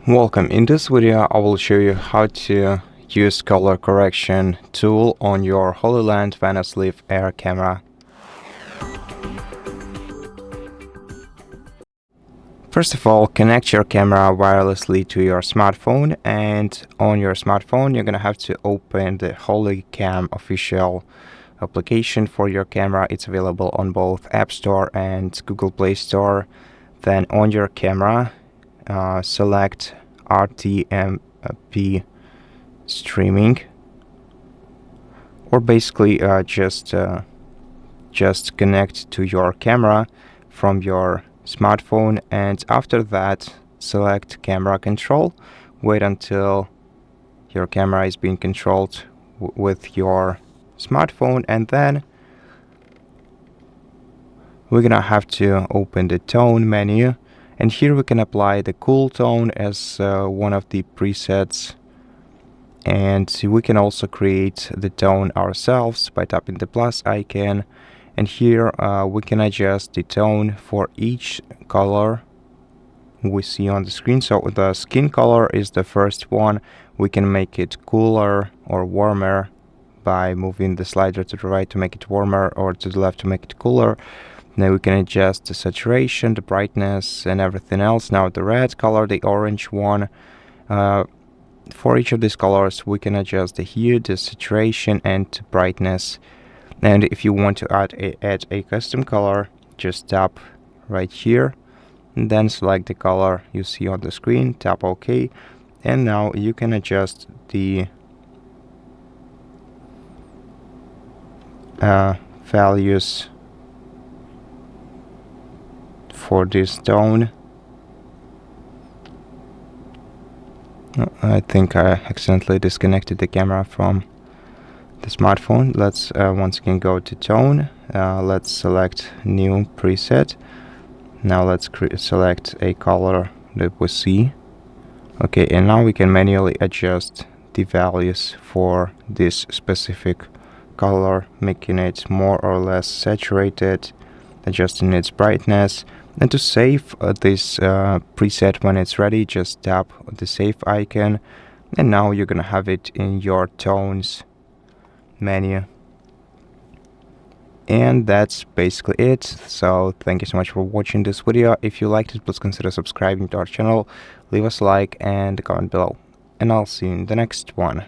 Welcome. In this video I will show you how to use color correction tool on your Hollyland VenusLiv Air camera. First of all, connect your camera wirelessly to your smartphone, and on your smartphone you're gonna have to open the HollyCam official application for your camera. It's available on both App Store and Google Play Store. Then on your camera select RTMP streaming, or basically just connect to your camera from your smartphone, and after that select camera control. Wait until your camera is being controlled with your smartphone, and then we're gonna have to open the tone menu, and here we can apply the cool tone as one of the presets, and we can also create the tone ourselves by tapping the plus icon, and here we can adjust the tone for each color we see on the screen. So the skin color is the first one. We can make it cooler or warmer by moving the slider to the right to make it warmer, or to the left to make it cooler. Now we can adjust the saturation, the brightness, and everything else. Now the red color, the orange one, for each of these colors we can adjust the hue, the saturation, and brightness. And if you want to add a custom color, just tap right here and then select the color you see on the screen, tap OK, and now you can adjust the values for this tone. I think I accidentally disconnected the camera from the smartphone. Let's once again go to tone. Let's select new preset. Now let's select a color that we see. Okay, and now we can manually adjust the values for this specific color, making it more or less saturated, adjusting its brightness. And to save this preset when it's ready, just tap the save icon, and now you're gonna have it in your tones menu. And that's basically it. So thank you so much for watching this video. If you liked it, please consider subscribing to our channel, leave us a like and a comment below, and I'll see you in the next one.